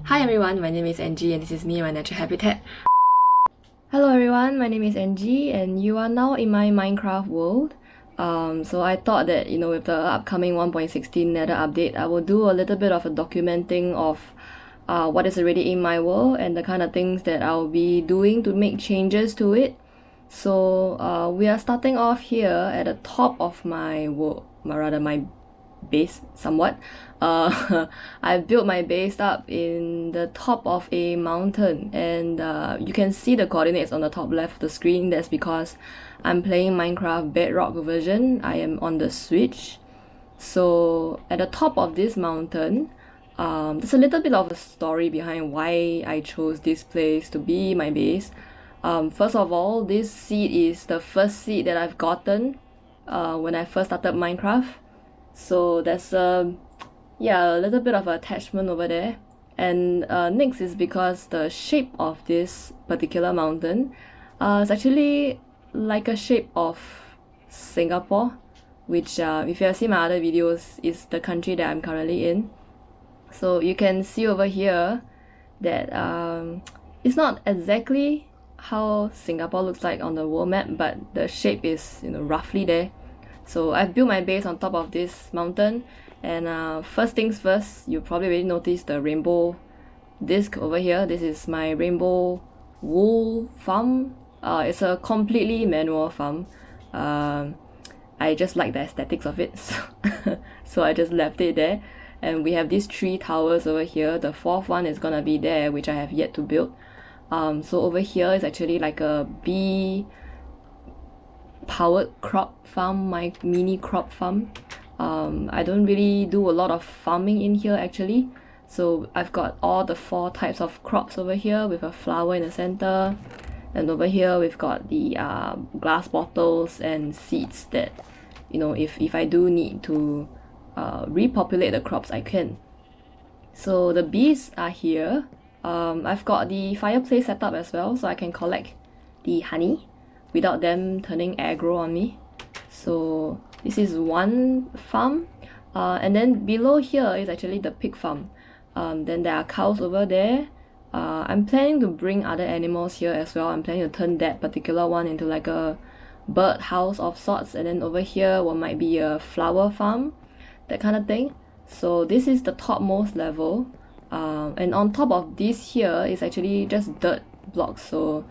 Hi everyone, my name is Angie and this is me, my natural habitat. Hello everyone, my name is Angie and you are now in my Minecraft world. So I thought that, with the upcoming 1.16 Nether update, I will do a little bit of a documenting of what is already in my world and the kind of things that I'll be doing to make changes to it. So we are starting off here at the top of my world, my base somewhat. I built my base up in the top of a mountain, and you can see the coordinates on the top left of the screen. That's because I'm playing Minecraft Bedrock version. I am on the Switch. So at the top of this mountain, there's a little bit of a story behind why I chose this place to be my base. First of all, this seed is the first seed that I've gotten when I first started Minecraft. So there's a little bit of attachment over there. And next is because the shape of this particular mountain is actually like a shape of Singapore, which if you have seen my other videos, is the country that I'm currently in. So you can see over here that it's not exactly how Singapore looks like on the world map, but the shape is roughly there. So I've built my base on top of this mountain, and first things first, you probably already noticed the rainbow disc over here. This is my rainbow wool farm. It's a completely manual farm. I just like the aesthetics of it, so I just left it there. And we have these 3 towers over here. The 4th one is gonna be there, which I have yet to build. So over here is actually like a bee powered crop farm, my mini crop farm. I don't really do a lot of farming in here actually. So I've got all the 4 types of crops over here with a flower in the center. And over here we've got the glass bottles and seeds that, if I do need to repopulate the crops, I can. So the bees are here. I've got the fireplace set up as well, so I can collect the honey without them turning aggro on me. So this is one farm, and then below here is actually the pig farm. Then there are cows over there. I'm planning to bring other animals here as well. I'm planning to turn that particular one into like a bird house of sorts, and then over here what might be a flower farm, that kind of thing. So this is the topmost level, and on top of this here is actually just dirt blocks. So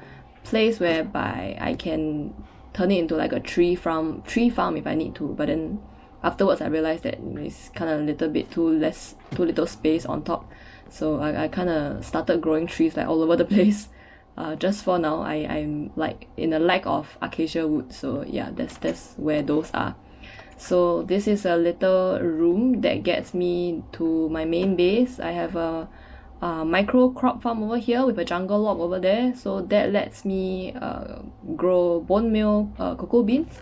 place whereby I can turn it into like a tree farm if I need to, but then afterwards I realized that it's kind of a little bit too little space on top, so I kind of started growing trees like all over the place. Just for now, I'm like in a lack of acacia wood, so yeah, that's where those are. So this is a little room that gets me to my main base. I have a micro crop farm over here with a jungle log over there, so that lets me grow bone meal cocoa beans.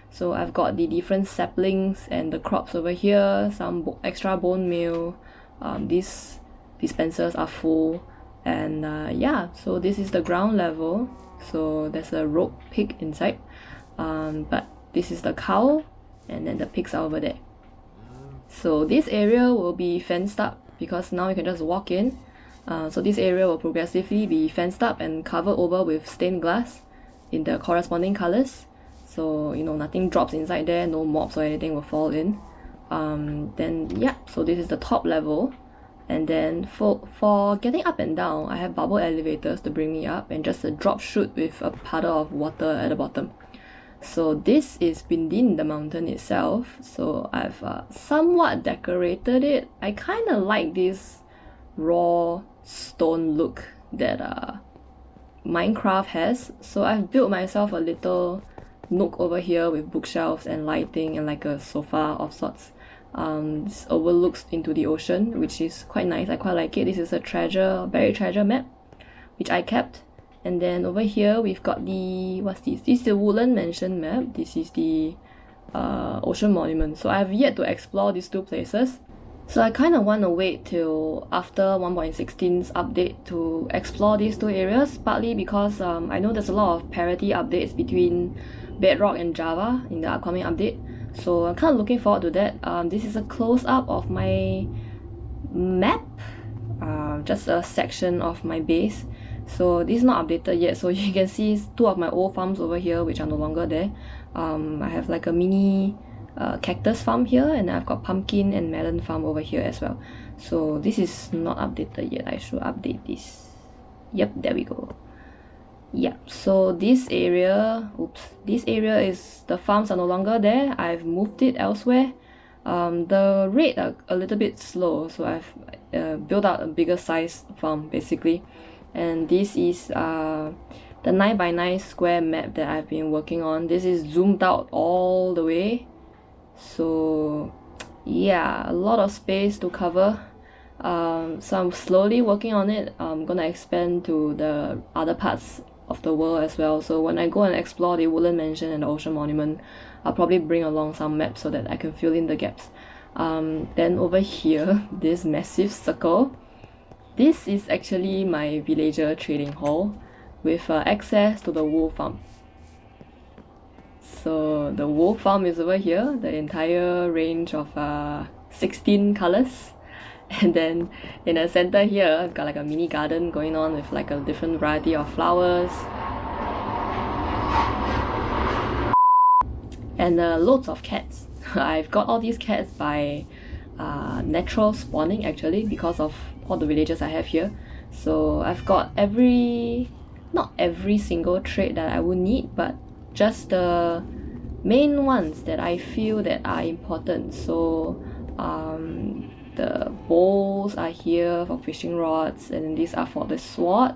So I've got the different saplings and the crops over here, some extra bone meal. These dispensers are full, and yeah, so this is the ground level. So there's a rogue pig inside, but this is the cow, and then the pigs are over there. So this area will be fenced up because now you can just walk in. So this area will progressively be fenced up and covered over with stained glass in the corresponding colors. So nothing drops inside there, no mobs or anything will fall in. Then yeah, so this is the top level. And then for getting up and down, I have bubble elevators to bring me up, and just a drop chute with a puddle of water at the bottom. So this is within the mountain itself, so I've somewhat decorated it. I kind of like this raw stone look that Minecraft has, so I've built myself a little nook over here with bookshelves and lighting and like a sofa of sorts. This overlooks into the ocean, which is quite nice. I quite like it. This is a buried treasure map, which I kept. And then over here we've got the, what's this? This is the Woodland Mansion map. This is the Ocean Monument. So I have yet to explore these 2 places. So I kind of want to wait till after 1.16's update to explore these 2 areas, partly because I know there's a lot of parity updates between Bedrock and Java in the upcoming update. So I'm kind of looking forward to that. This is a close-up of my map. just a section of my base. So this is not updated yet, so you can see two of my old farms over here which are no longer there. I have like a mini cactus farm here, and I've got pumpkin and melon farm over here as well. So this is not updated yet. I should update this. Yep, there we go. Yeah, so this area, this area is, the farms are no longer there. I've moved it elsewhere. The rate are a little bit slow, so I've built out a bigger size farm basically. And this is the 9x9 square map that I've been working on. This is zoomed out all the way, so yeah, a lot of space to cover. So I'm slowly working on it. I'm gonna expand to the other parts of the world as well. So when I go and explore the Woodland Mansion and the Ocean Monument, I'll probably bring along some maps so that I can fill in the gaps. Then over here, this massive circle, this is actually my villager trading hall with access to the wool farm. So the wool farm is over here, the entire range of 16 colors. And then in the center here, I've got like a mini garden going on with like a different variety of flowers. And loads of cats. I've got all these cats by natural spawning actually, because of all the villagers I have here. So I've got not every single trait that I would need, but just the main ones that I feel that are important. So the bowls are here for fishing rods, and then these are for the sword.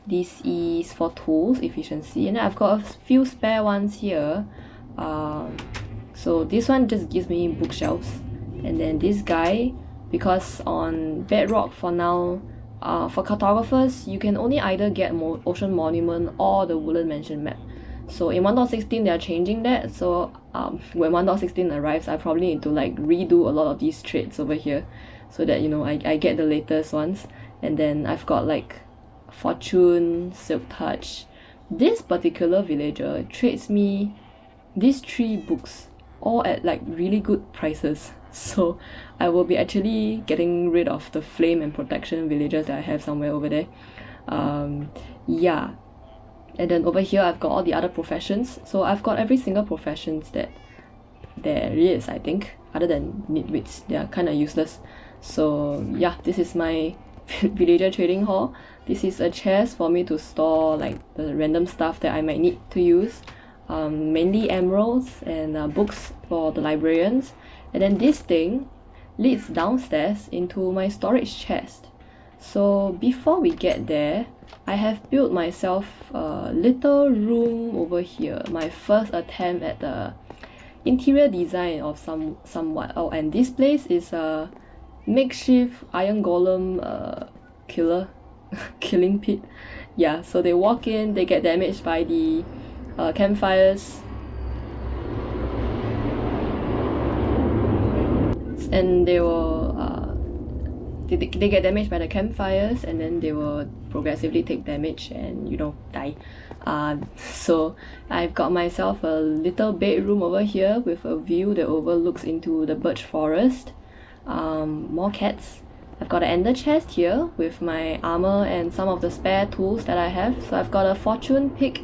This is for tools efficiency, and then I've got a few spare ones here. So this one just gives me bookshelves, and then this guy, because on Bedrock for now, for cartographers, you can only either get Ocean Monument or the Woodland Mansion map. So in 1.16 they are changing that, so when 1.16 arrives, I probably need to like redo a lot of these traits over here so that, you know, I get the latest ones. And then I've got like Fortune, Silk Touch. This particular villager trades me these 3 books, all at like really good prices. So I will be actually getting rid of the flame and protection villagers that I have somewhere over there. Yeah. And then over here I've got all the other professions. So I've got every single professions that there is, I think, other than nitwits. They are kind of useless. So yeah, this is my villager trading hall. This is a chest for me to store like the random stuff that I might need to use. Mainly emeralds and books for the librarians. And then this thing leads downstairs into my storage chest. So before we get there, I have built myself a little room over here. My first attempt at the interior design of somewhat. Oh, and this place is a makeshift iron golem killing pit. Yeah, so they walk in, they get damaged by the campfires, and they will they get damaged by the campfires, and then they will progressively take damage and, you know, die. So I've got myself a little bedroom over here with a view that overlooks into the birch forest. More cats. I've got an ender chest here with my armor and some of the spare tools that I have. So I've got a fortune pick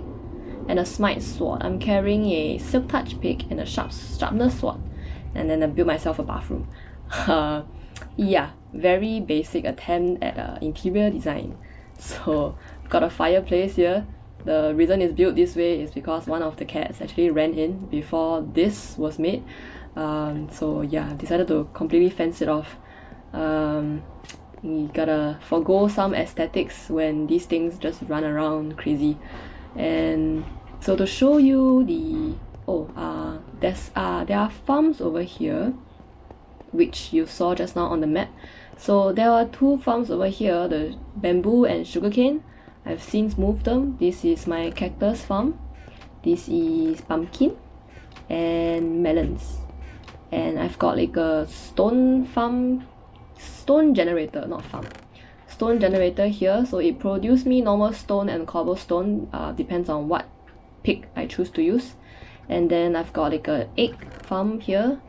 and a smite sword. I'm carrying a silk touch pick and a sharpness sword. And then I built myself a bathroom. Yeah, very basic attempt at interior design. So I've got a fireplace here. The reason it's built this way is because one of the cats actually ran in before this was made. So yeah, I've decided to completely fence it off. You gotta forgo some aesthetics when these things just run around crazy. And so to show you there are farms over here which you saw just now on the map. So there are 2 farms over here, the bamboo and sugarcane. I've since moved them. This is my cactus farm. This is pumpkin and melons. And I've got like a stone generator here. So it produces me normal stone and cobblestone, depends on what pick I choose to use. And then I've got like a egg farm here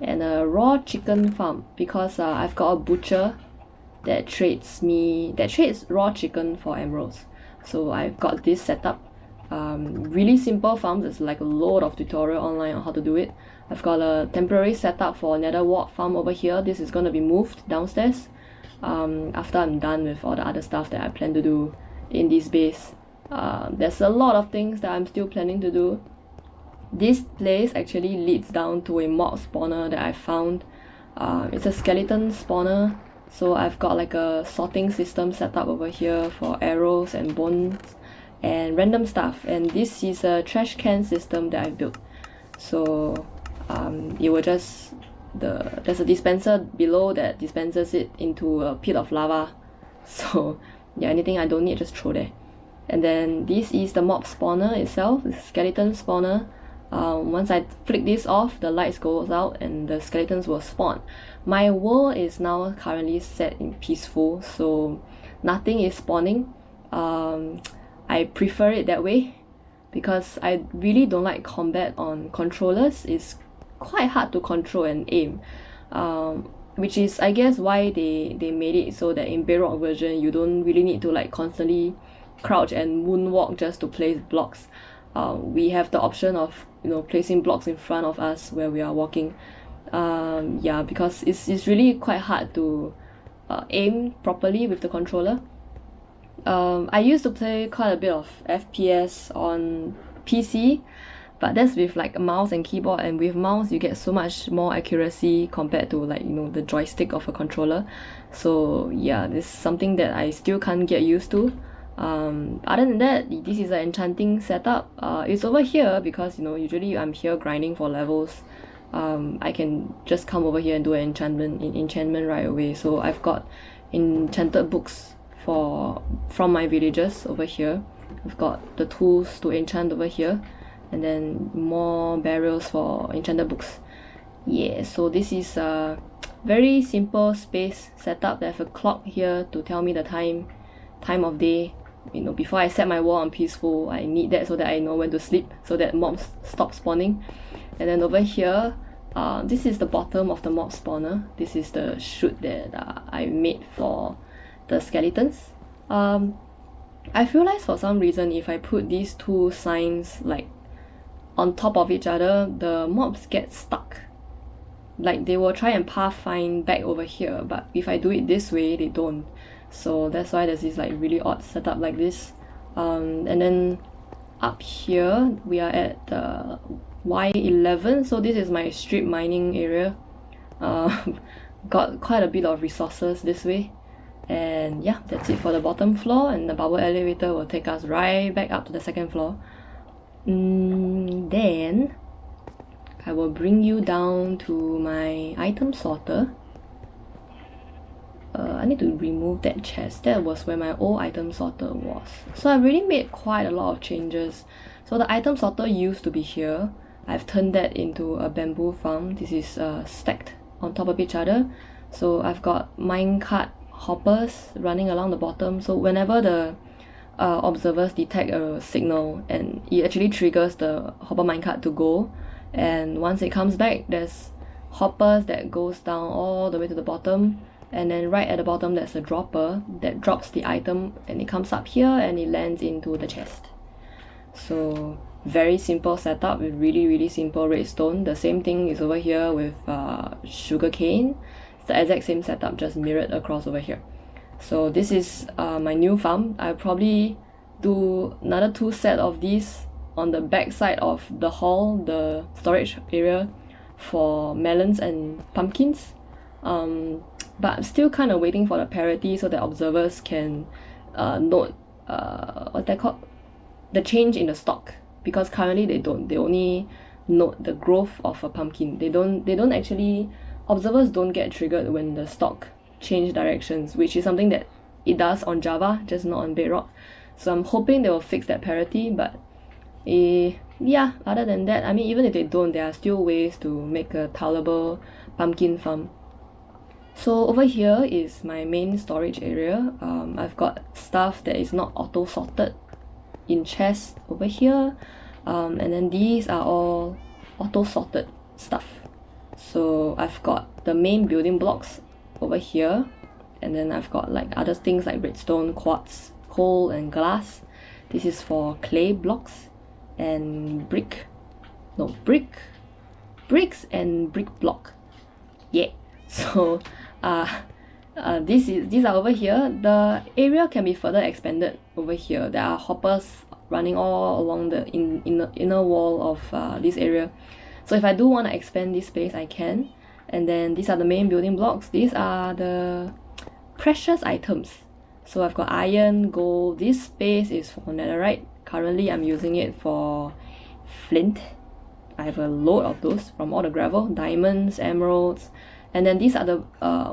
and a raw chicken farm because I've got a butcher that trades raw chicken for emeralds. So I've got this set up. Really simple farms. There's like a load of tutorial online on how to do it. I've got a temporary setup for nether wart farm over here. This is going to be moved downstairs after I'm done with all the other stuff that I plan to do in this base. There's a lot of things that I'm still planning to do. This place actually leads down to a mob spawner that I found. It's a skeleton spawner, so I've got like a sorting system set up over here for arrows and bones and random stuff. And this is a trash can system that I built. So it will just there's a dispenser below that dispenses it into a pit of lava. So yeah, anything I don't need, just throw there. And then this is the mob spawner itself, the skeleton spawner. Once I flick this off, the lights goes out and the skeletons will spawn. My world is now currently set in peaceful, so nothing is spawning. I prefer it that way because I really don't like combat on controllers. It's quite hard to control and aim, which is I guess why they made it so that in Bedrock version you don't really need to like constantly crouch and moonwalk just to place blocks. We have the option of placing blocks in front of us where we are walking. Yeah, because it's really quite hard to aim properly with the controller. I used to play quite a bit of FPS on PC, but that's with like a mouse and keyboard, and with mouse you get so much more accuracy compared to like the joystick of a controller. So yeah, this is something that I still can't get used to. Other than that, this is an enchanting setup. It's over here because usually I'm here grinding for levels. I can just come over here and do an enchantment right away. So I've got enchanted books from my villagers over here. I've got the tools to enchant over here, and then more barrels for enchanted books. Yeah, so this is a very simple space setup. They have a clock here to tell me the time of day. Before I set my wall on peaceful, I need that so that I know when to sleep, so that mobs stop spawning. And then over here, this is the bottom of the mob spawner. This is the chute that I made for the skeletons. I realized for some reason if I put these two signs like on top of each other, the mobs get stuck. Like they will try and pathfind back over here, but if I do it this way, they don't. So that's why there's this like really odd setup like this. And then up here we are at the Y11, so this is my strip mining area. Got quite a bit of resources this way. And yeah, that's it for the bottom floor, and the bubble elevator will take us right back up to the second floor. Then I will bring you down to my item sorter. I need to remove that chest. That was where my old item sorter was. So I've really made quite a lot of changes. So the item sorter used to be here. I've turned that into a bamboo farm. This is stacked on top of each other. So I've got minecart hoppers running along the bottom. So whenever the observers detect a signal, and it actually triggers the hopper minecart to go, and once it comes back, there's hoppers that goes down all the way to the bottom, and then right at the bottom there's a dropper that drops the item, and it comes up here and it lands into the chest. So very simple setup with really simple redstone. The same thing is over here with sugarcane. It's the exact same setup, just mirrored across over here. So this is my new farm. I'll probably do another 2 sets of these on the back side of the hall, the storage area for melons and pumpkins. But I'm still kind of waiting for the parity so that observers can note what they call the change in the stock, because currently they don't. They only note the growth of a pumpkin. They don't actually, observers don't get triggered when the stock change directions, which is something that it does on Java, just not on Bedrock. So I'm hoping they will fix that parity, but yeah, other than that, I mean, even if they don't, there are still ways to make a tolerable pumpkin farm. So over here is my main storage area. I've got stuff that is not auto sorted in chests over here, and then these are all auto sorted stuff. So I've got the main building blocks over here, and then I've got like other things like redstone, quartz, coal, and glass. This is for clay blocks and bricks and brick block. Yeah. So these are over here. The area can be further expanded over here. There are hoppers running all along the inner wall of this area. So if I do want to expand this space, I can. And then these are the main building blocks. These are the precious items. So I've got iron, gold. This space is for netherite. Currently I'm using it for flint. I have a load of those from all the gravel, diamonds, emeralds. And then these are the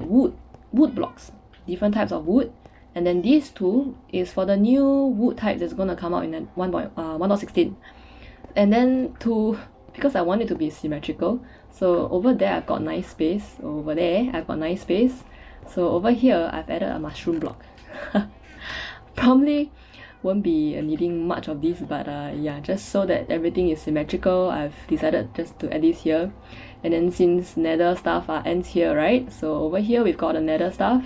wood blocks, different types of wood. And then these two is for the new wood type that's going to come out in 1.16. And then because I want it to be symmetrical, so over there I've got nice space, over there I've got nice space. So over here I've added a mushroom block. Probably won't be needing much of this, but yeah, just so that everything is symmetrical, I've decided just to add this here. And then since nether stuff ends here, right? So over here we've got the nether stuff.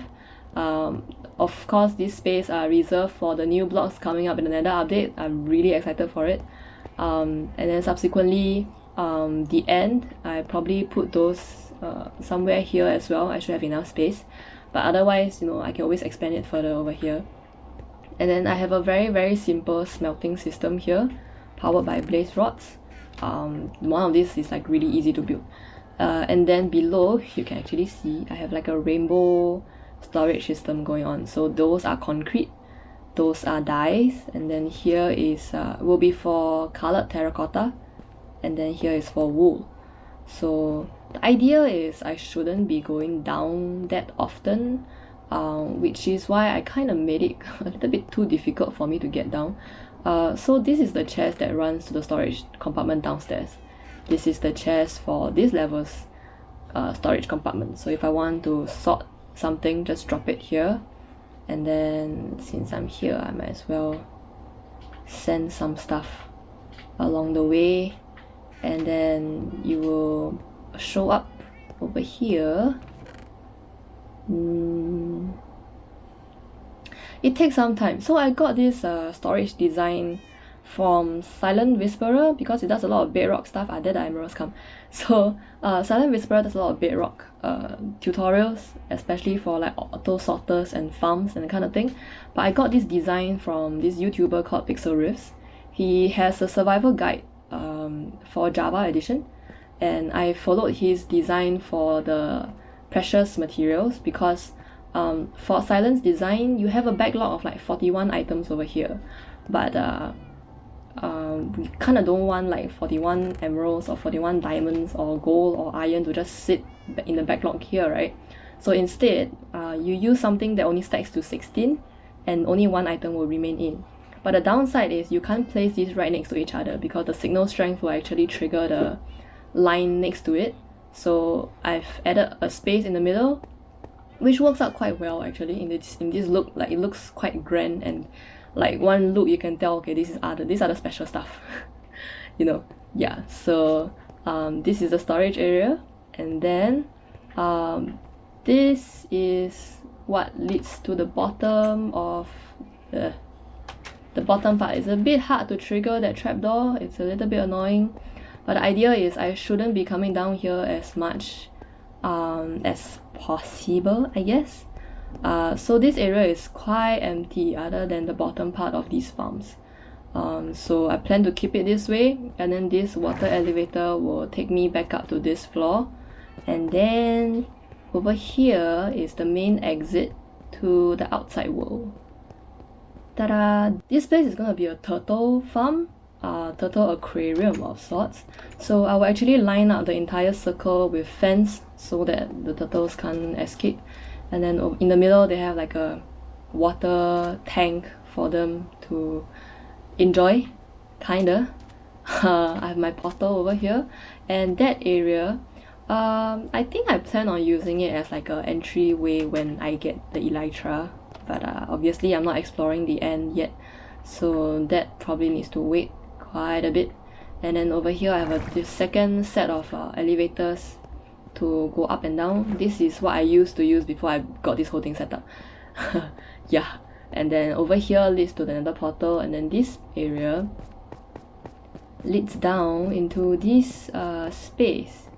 Of course, this space are reserved for the new blocks coming up in the nether update. I'm really excited for it. And then subsequently, the end, I probably put those somewhere here as well. I should have enough space, but otherwise, you know, I can always expand it further over here. And then I have a very simple smelting system here, powered by blaze rods. One of these is like really easy to build. And then below, you can actually see I have like a rainbow storage system going on. So those are concrete, those are dyes, and then here is will be for colored terracotta, and then here is for wool. So the idea is I shouldn't be going down that often, which is why I kind of made it a little bit too difficult for me to get down. So this is the chest that runs to the storage compartment downstairs. This is the chest for this level's storage compartment. So if I want to sort something, just drop it here. And then since I'm here, I might as well send some stuff along the way. And then you will show up over here. It takes some time. So I got this storage design from Silent Whisperer because it does a lot of bedrock stuff. There the emeralds come. So Silent Whisperer does a lot of bedrock tutorials, especially for like auto sorters and farms and that kind of thing. But I got this design from this YouTuber called Pixel Riffs. He has a survival guide for Java edition, and I followed his design for the precious materials because for Silent's design you have a backlog of like 41 items over here, but we kind of don't want like 41 emeralds or 41 diamonds or gold or iron to just sit in the backlog here, right? So instead you use something that only stacks to 16 and only one item will remain in. But the downside is you can't place these right next to each other because the signal strength will actually trigger the line next to it. So I've added a space in the middle, which works out quite well actually in this look. Like it looks quite grand, and like one look you can tell, okay, these are the special stuff. You know, yeah. So this is the storage area, and then this is what leads to the bottom of the bottom part. Is a bit hard to trigger that trapdoor. It's a little bit annoying, but the idea is I shouldn't be coming down here as much as possible, I guess. So this area is quite empty other than the bottom part of these farms. So I plan to keep it this way, and then this water elevator will take me back up to this floor, and then over here is the main exit to the outside world. Ta-da! This place is gonna be a turtle farm, turtle aquarium of sorts. So I will actually line up the entire circle with fence so that the turtles can't escape. And then in the middle they have like a water tank for them to enjoy, kinda. I have my portal over here, and that area, I think I plan on using it as like an entryway when I get the elytra. But obviously I'm not exploring the end yet, so that probably needs to wait quite a bit. And then over here I have this second set of elevators to go up and down. This is what I used to use before I got this whole thing set up. Yeah, and then over here leads to the nether portal, and then this area leads down into this space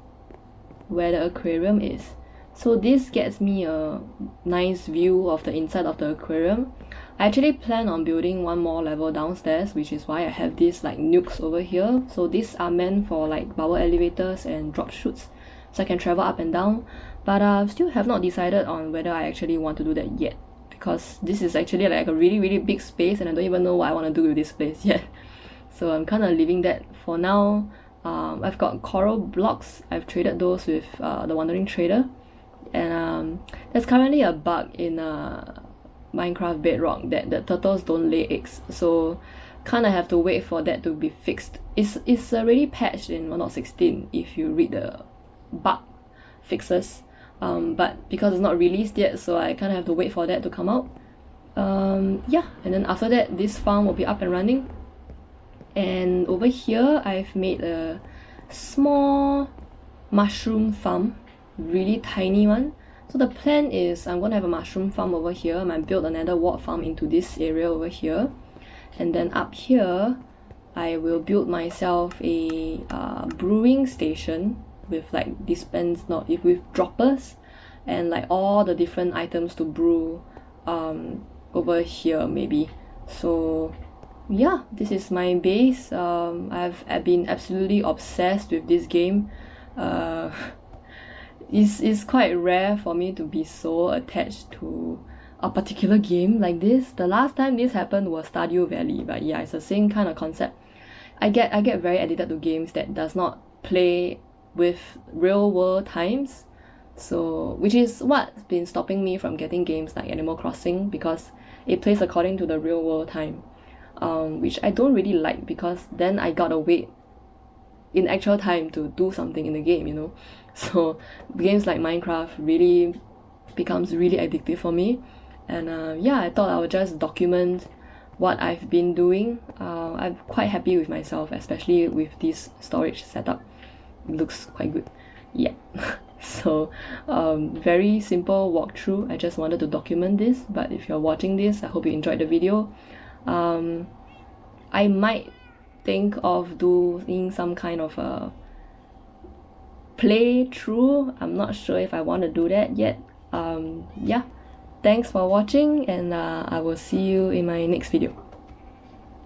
where the aquarium is. So this gets me a nice view of the inside of the aquarium. I actually plan on building one more level downstairs, which is why I have these like nukes over here. So these are meant for like bubble elevators and drop chutes, so I can travel up and down. But still have not decided on whether I actually want to do that yet, because this is actually like a really big space and I don't even know what I want to do with this place yet. So I'm kind of leaving that for now. I've got coral blocks. I've traded those with the wandering trader, and there's currently a bug in Minecraft Bedrock that the turtles don't lay eggs, so kind of have to wait for that to be fixed. It's already patched in 1.16 if you read the bug fixes, but because it's not released yet, so I kind of have to wait for that to come out. Yeah, and then after that this farm will be up and running. And over here I've made a small mushroom farm, really tiny one. So the plan is I'm going to have a mushroom farm over here. I might build another wart farm into this area over here, and then up here I will build myself a brewing station with like with droppers and like all the different items to brew over here maybe. So yeah, this is my base. I've been absolutely obsessed with this game. It's quite rare for me to be so attached to a particular game like this. The last time this happened was Stardew Valley, but yeah, it's the same kind of concept. I get very addicted to games that does not play with real world times, so which is what's been stopping me from getting games like Animal Crossing, because it plays according to the real world time, which I don't really like, because then I gotta wait in actual time to do something in the game, you know. So games like Minecraft really becomes really addictive for me, and yeah, I thought I would just document what I've been doing. I'm quite happy with myself, especially with this storage setup. It looks quite good. Yeah. So very simple walkthrough. I just wanted to document this, but if you're watching this, I hope you enjoyed the video. I might think of doing some kind of a playthrough. I'm not sure if I want to do that yet. Yeah, thanks for watching, and I will see you in my next video.